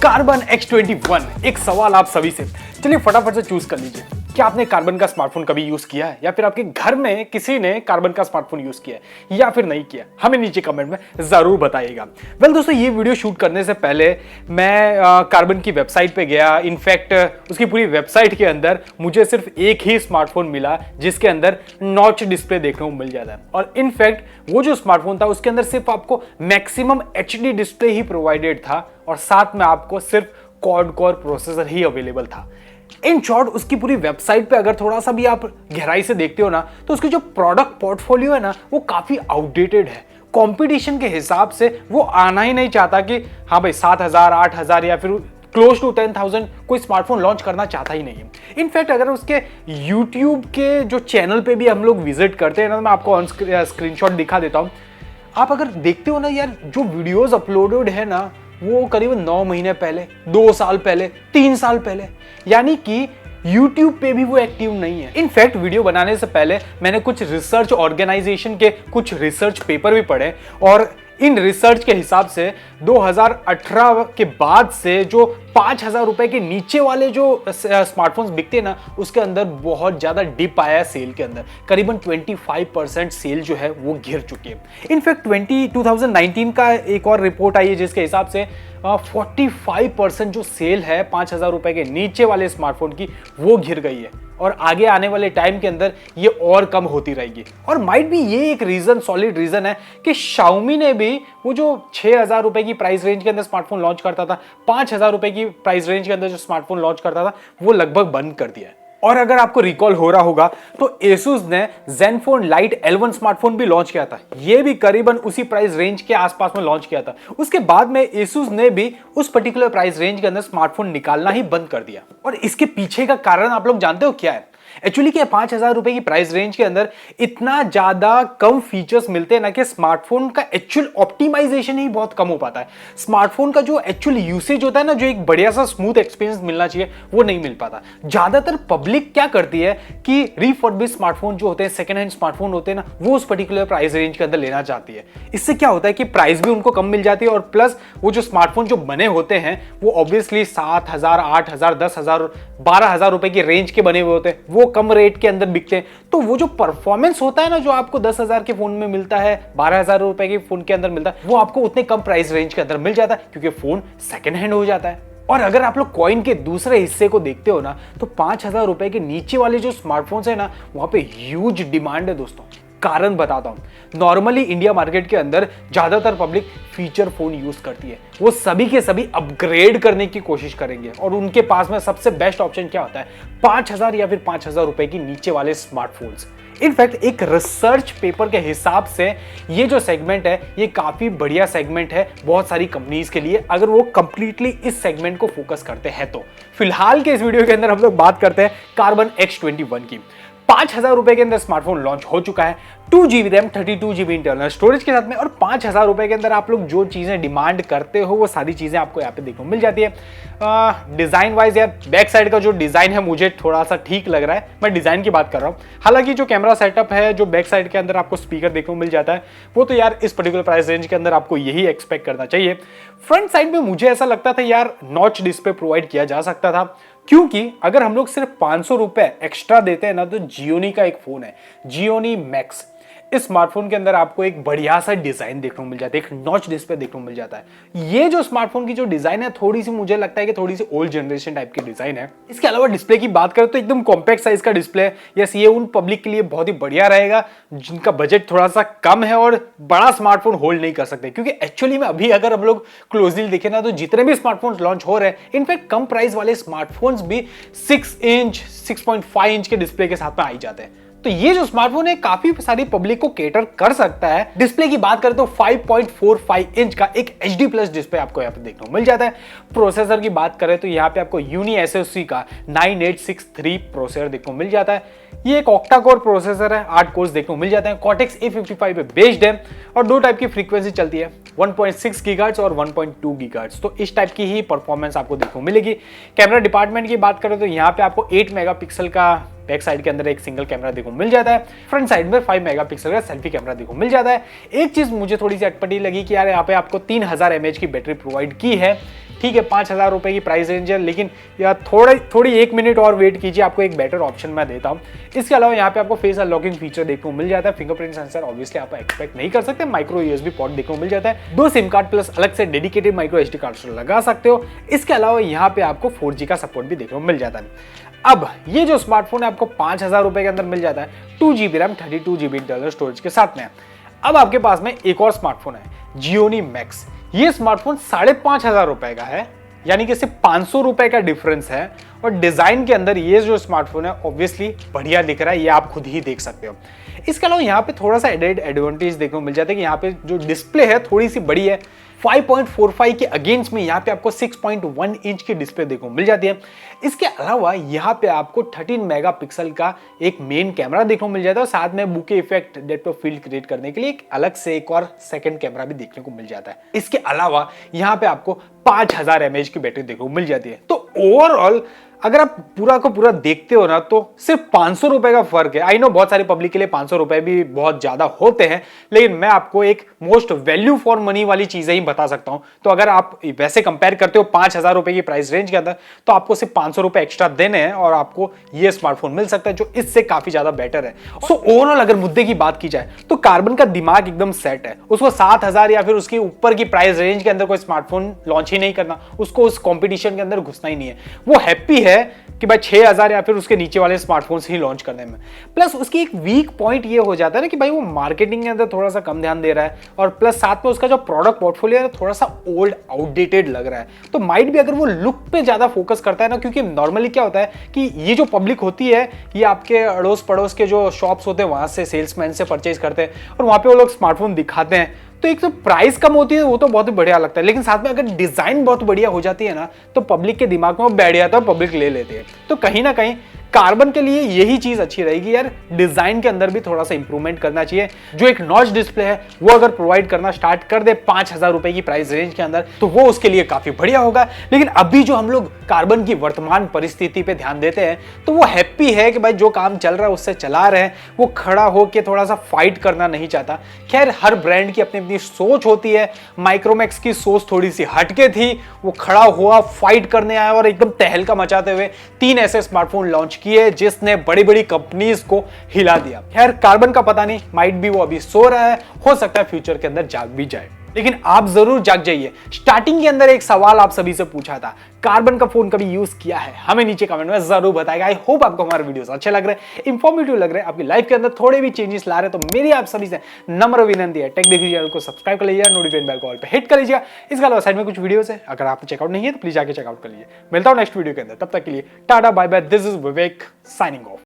Carbon X21। एक सवाल आप सभी से, चलिए फटाफट से चूज कर लीजिए। क्या आपने कार्बन का स्मार्टफोन कभी यूज किया है, या फिर आपके घर में किसी ने कार्बन का स्मार्टफोन यूज किया है या फिर नहीं किया? हमें नीचे कमेंट में जरूर बताइएगा। वेल दोस्तों, ये वीडियो शूट करने से पहले मैं कार्बन की वेबसाइट पे गया। इनफैक्ट उसकी पूरी वेबसाइट के अंदर मुझे सिर्फ एक ही स्मार्टफोन मिला जिसके अंदर नॉच डिस्प्ले देखने को मिल जाता है। और इनफैक्ट वो जो स्मार्टफोन था उसके अंदर सिर्फ आपको मैक्सिमम HD डिस्प्ले ही प्रोवाइडेड था और साथ में आपको सिर्फ क्वाड कोर प्रोसेसर ही अवेलेबल था। इन शॉर्ट, उसकी पूरी वेबसाइट पे अगर थोड़ा सा भी आप गहराई से देखते हो ना, तो उसकी जो प्रोडक्ट पोर्टफोलियो है ना, वो काफी आउटडेटेड है। कंपटीशन के हिसाब से वो आना ही नहीं चाहता कि हाँ भाई 7,000, 8,000 या फिर क्लोज टू 10,000 कोई स्मार्टफोन लॉन्च करना चाहता ही नहीं है। इनफैक्ट अगर उसके यूट्यूब के जो चैनल पे भी हम लोग विजिट करते हैं ना, मैं आपको ऑन स्क्रीनशॉट दिखा देता हूँ। आप अगर देखते हो ना यार, जो वीडियोस अपलोडेड है ना, वो करीबन 9 महीने पहले, 2 साल पहले, 3 साल पहले, यानी कि YouTube पे भी वो एक्टिव नहीं है। इनफैक्ट वीडियो बनाने से पहले मैंने कुछ रिसर्च ऑर्गेनाइजेशन के कुछ रिसर्च पेपर भी पढ़े और इन रिसर्च के हिसाब से 2018 के बाद से जो 5,000 रुपए के नीचे वाले जो स्मार्टफोन्स बिकते हैं ना, उसके अंदर बहुत ज्यादा डिप आया है सेल के अंदर। करीबन 25% सेल जो है वो गिर चुकी है। इनफैक्ट 2019 का एक और रिपोर्ट आई है जिसके हिसाब से 45% जो सेल है 5,000 रुपए के नीचे वाले स्मार्टफोन की, वो गिर गई है और आगे आने वाले टाइम के अंदर ये और कम होती रहेगी। और माइट भी ये एक रीजन, सॉलिड रीजन है कि Xiaomi ने भी वो जो 6,000 रुपए की प्राइस रेंज के अंदर स्मार्टफोन लॉन्च करता था, 5,000 रुपए की प्राइस रेंज के अंदर जो स्मार्टफोन लॉन्च करता था, वो लगभग बंद कर दिया है। और अगर आपको रिकॉल हो रहा होगा तो Asus ने Zenfone Lite L1 स्मार्टफोन भी लॉन्च किया था। ये भी करीबन उसी प्राइस रेंज के आसपास में लॉन्च किया था। उसके बाद में Asus ने भी उस पर्टिकुलर प्राइस रेंज के अंदर स्मार्टफोन निकालना ही बंद कर दिया। और इसके पीछे का कारण आप लोग जानते हो क्या है? एक्चुअली क्या, 5,000 रुपए की प्राइस रेंज के अंदर इतना ज्यादा कम फीचर्स मिलते हैं ना कि स्मार्टफोन का एक्चुअल ऑप्टिमाइजेशन ही बहुत कम हो पाता है। स्मार्टफोन का जो एक्चुअल यूसेज होता है ना, जो एक बढ़िया सा स्मूथ एक्सपीरियंस मिलना चाहिए, वो नहीं मिल पाता। ज्यादातर पब्लिक क्या करती है कि रिफर्बिश्ड स्मार्टफोन जो होते हैं, सेकंड हैंड स्मार्टफोन होते हैं ना, वो उस पर्टिकुलर प्राइस रेंज के अंदर लेना चाहती है। इससे क्या होता है कि प्राइस भी उनको कम मिल जाती है और प्लस वो जो स्मार्टफोन जो बने होते हैं वो ऑब्वियसली 7,000, 8,000, 10,000, 12,000 रुपए की रेंज के बने हुए होते हैं, वो कम रेट के अंदर बिकते हैं। तो वो जो परफॉर्मेंस होता है ना, जो आपको 10,000 के फोन में मिलता है, 12,000 रुपए के फोन के अंदर मिलता है, वो आपको उतने कम प्राइस रेंज के अंदर मिल जाता है क्योंकि फोन सेकंड हैंड हो जाता है। और अगर आप लोग कॉइन के दूसरे हिस्से को देखते हो ना, तो 5,000 रुपए के नीचे वाले जो स्मार्टफोन्स है ना, वहां पे ह्यूज डिमांड है दोस्तों। कारण बताता हूं। नॉर्मली इंडिया मार्केट के अंदर ज्यादातर पब्लिक फीचर फोन यूज करती है। वो सभी के सभी अपग्रेड करने की कोशिश करेंगे और उनके पास में सबसे बेस्ट ऑप्शन क्या होता है? 5,000 या फिर 5,000 रुपए की नीचे वाले स्मार्टफोन्स। इनफैक्ट एक रिसर्च पेपर के हिसाब से ये जो सेगमेंट है, ये काफी बढ़िया सेगमेंट है बहुत सारी कंपनीज के लिए, अगर वो कंप्लीटली इस सेगमेंट को फोकस करते हैं तो। फिलहाल के इस वीडियो के अंदर हम लोग बात करते हैं कार्बन X21 की। 5,000 रुपए के अंदर स्मार्टफोन लॉन्च हो चुका है, 2GB RAM, 32GB internal storage के साथ में। और 5,000 रुपए के अंदर आप लोग जो चीजें डिमांड करते हो वो सारी चीजें आपको यहाँ पे देखने को मिल जाती है। डिजाइन वाइज यार, बैक साइड का जो डिजाइन है मुझे थोड़ा सा ठीक लग रहा है, मैं डिजाइन की बात कर रहा हूँ। हालांकि जो कैमरा सेटअप है, जो बैक साइड के अंदर आपको स्पीकर देखने को मिल जाता है, वो तो यार इस पर्टिकुलर प्राइस रेंज के अंदर आपको यही एक्सपेक्ट करना चाहिए। फ्रंट साइड में मुझे ऐसा लगता था यार नॉच डिस्प्ले प्रोवाइड किया जा सकता था, क्योंकि अगर हम लोग सिर्फ 500 रुपए एक्स्ट्रा देते हैं ना, तो जियोनी का एक फोन है, जियोनी मैक्स। इस स्मार्टफोन के अंदर आपको एक बढ़िया सा डिजाइन देखने को मिल जाता है, एक नॉच डिस्प्ले देखने को मिल जाता है। ये जो स्मार्टफोन की जो डिजाइन है, थोड़ी सी मुझे लगता है कि थोड़ी सी ओल्ड जनरेशन टाइप की डिजाइन है। इसके अलावा डिस्प्ले की बात करें तो एकदम कॉम्पैक्ट साइज का डिस्प्ले है। यस, ये उन पब्लिक के लिए बहुत ही बढ़िया रहेगा जिनका बजट थोड़ा सा कम है और बड़ा स्मार्टफोन होल्ड नहीं कर सकते, क्योंकि एक्चुअली में अभी अगर हम लोग क्लोजली देखें ना, तो जितने भी स्मार्टफोन लॉन्च हो रहे हैं, इनफैक्ट कम प्राइस वाले स्मार्टफोन्स भी 6 इंच, 6.5 इंच के डिस्प्ले के साथ में आ ही जाते हैं। तो ये जो स्मार्टफोन है काफी सारी पब्लिक को केटर कर सकता है। डिस्प्ले की बात करें तो 5.45 इंच का एक HD प्लस डिस्प्ले आपको यहाँ पे देखने को मिल जाता है। प्रोसेसर की बात करें तो यहाँ पे आपको यूनी SoC का 9863 प्रोसेसर देखने को मिल जाता है। ये एक ऑक्टा कोर प्रोसेसर है, 8 कोर्स देखने को मिल जाते हैं। Cortex A55 पे बेस्ड है और 2 टाइप की फ्रीक्वेंसी चलती है, 1.6 गीगाहर्ट्ज और 1.2 गीगाहर्ट्ज। तो इस टाइप की ही परफॉर्मेंस आपको देखने को मिलेगी। कैमरा डिपार्टमेंट की बात करें तो यहाँ पे आपको 8 मेगापिक्सल का बैक साइड के अंदर एक सिंगल कैमरा देखो मिल जाता है। फ्रंट साइड में 5 मेगापिक्सल का सेल्फी कैमरा देखो मिल जाता है। एक चीज मुझे थोड़ी सी अटपटी लगी कि यार यहाँ पे आपको 3000 mAh की बैटरी प्रोवाइड की है। ठीक है 5,000 रुपए की प्राइस रेंज है, लेकिन या थोड़ी 1 मिनट और वेट कीजिए, आपको एक बेटर ऑप्शन मैं देता हूँ। इसके अलावा यहाँ पे आपको फेस अनलॉकिंग फीचर देखने को मिल जाता है, फिंगरप्रिंट सेंसर ऑब्वियसली आप एक्सपेक्ट नहीं कर सकते, माइक्रो यूएसबी पोर्ट देखने को मिल जाता है, 2 सिम कार्ड प्लस अलग से डेडिकेटेड माइक्रो एसडी कार्ड लगा सकते हो। इसके अलावा यहाँ पे आपको 4G का सपोर्ट भी देखने को मिल जाता है। अब ये जो स्मार्टफोन है आपको 5,000 रुपए के अंदर मिल जाता है, 2GB RAM 32GB internal storage के साथ में। अब आपके पास में एक और स्मार्टफोन है जियोनी मैक्स। ये स्मार्टफोन 5,500 रुपए का है, यानी कि सिर्फ 500 रुपए का डिफरेंस है। और डिजाइन के अंदर ये जो स्मार्टफोन है ऑब्वियसली बढ़िया दिख रहा है, ये आप खुद ही देख सकते हो। इसके अलावा यहाँ पे थोड़ा सा एडेड एडवांटेज देखने को मिल जाता है कि यहाँ पे जो डिस्प्ले है थोड़ी सी बड़ी है, 5.45 के अगेंस्ट में यहाँ पे आपको 6.1 इंच की डिस्प्ले देखने को मिल जाती है। इसके अलावा यहाँ पे आपको 13 मेगापिक्सल का एक मेन कैमरा देखने को मिल जाता है, और साथ में bouquet effect depth of field create करने के लिए एक अलग से एक और सेकंड कैमरा भी देखने को मिल जाता है। इसके अलावा यहाँ पे आपको 5000 mAh की बैटरी देखने को मिल जाती है। तो ओवरऑल अगर आप पूरा को पूरा देखते हो ना तो सिर्फ 500 रुपए का फर्क है। आई नो बहुत सारी पब्लिक के लिए 500 रुपए भी बहुत ज्यादा होते हैं, लेकिन मैं आपको एक मोस्ट वैल्यू फॉर मनी वाली चीजें ही बता सकता हूं। तो अगर आप वैसे कंपेयर करते हो 5,000 रुपए की प्राइस रेंज के अंदर, तो आपको सिर्फ 500 रुपए एक्स्ट्रा देने हैं और आपको ये स्मार्टफोन मिल सकता है जो इससे काफी ज्यादा बेटर है। सो ओवरऑल अगर मुद्दे की बात की जाए तो कार्बन का दिमाग एकदम सेट है। उसको 7,000 या फिर उसके ऊपर की प्राइस रेंज के अंदर कोई स्मार्टफोन लॉन्च ही नहीं करना, उसको उस कॉम्पिटिशन के अंदर घुसना ही नहीं है। वो हैप्पी है कि भाई 6,000 या फिर उसके नीचे वाले स्मार्टफोन्स ही लॉन्च करने में। प्लस उसकी एक वीक पॉइंट ये हो जाता है ना कि भाई वो मार्केटिंग के अंदर थोड़ा सा कम ध्यान दे रहा है, और प्लस साथ में उसका जो प्रोडक्ट पोर्टफोलियो है थोड़ा सा ओल्ड आउटडेटेड लग रहा है। तो माइट भी अगर वो लुक पे ज्यादा फोकस करता है ना, क्योंकि नॉर्मली क्या होता है कि ये जो पब्लिक होती है ये आपके अड़ोस पड़ोस के जो शॉप्स होते हैं वहां से सेल्समैन से परचेज करते हैं, और वहां पे वो लोग स्मार्टफोन दिखाते हैं। तो एक तो प्राइस कम होती है वो तो बहुत ही बढ़िया लगता है, लेकिन साथ में अगर डिजाइन बहुत बढ़िया हो जाती है ना तो पब्लिक के दिमाग में वो बैठ जाता है, पब्लिक ले लेती है। तो कहीं ना कहीं कार्बन के लिए यही चीज अच्छी रहेगी यार, डिजाइन के अंदर भी थोड़ा सा इंप्रूवमेंट करना चाहिए। जो एक नॉच डिस्प्ले है वो अगर प्रोवाइड करना स्टार्ट कर दे 5,000 रुपए की प्राइस रेंज के अंदर, तो वो उसके लिए काफी बढ़िया होगा। लेकिन अभी जो हम लोग कार्बन की वर्तमान परिस्थिति पे ध्यान देते हैं तो वो हैप्पी है कि भाई जो काम चल रहा है उससे चला रहे हैं, वो खड़ा होकर थोड़ा सा फाइट करना नहीं चाहता। खैर हर ब्रांड की अपनी अपनी सोच होती है, माइक्रोमैक्स की सोच थोड़ी सी हटके थी, वो खड़ा हुआ फाइट करने आया और एकदम तहलका मचाते हुए 3 ऐसे स्मार्टफोन लॉन्च किए जिसने बड़ी बड़ी कंपनीज को हिला दिया। खैर कार्बन का पता नहीं, माइट भी वो अभी सो रहा है, हो सकता है फ्यूचर के अंदर जाग भी जाए, लेकिन आप जरूर जाग जाइए। स्टार्टिंग के अंदर एक सवाल आप सभी से पूछा था, कार्बन का फोन कभी यूज किया है? हमें नीचे कमेंट में जरूर बताएगा। आई होप आपको हमारे वीडियोस अच्छे लग रहे हैं, इंफॉर्मेटिव लग रहे हैं, आपकी लाइफ के अंदर थोड़े भी चेंजेस ला रहे हैं। तो मेरी आप सभी से नम्र विनंती है, टेक देखिए चैनल को सब्सक्राइब कर लीजिए, नोटिफिकेशन बेल को ऑल पे हिट कर लीजिएगा। इसके अलावा साइड में कुछ वीडियोस है, अगर आपने चेकआउट नहीं है तो प्लीज जाके चेकआउट कर लीजिए। मिलता हूं नेक्स्ट वीडियो के अंदर, तब तक के लिए tata bye bye. This is Vivek signing of.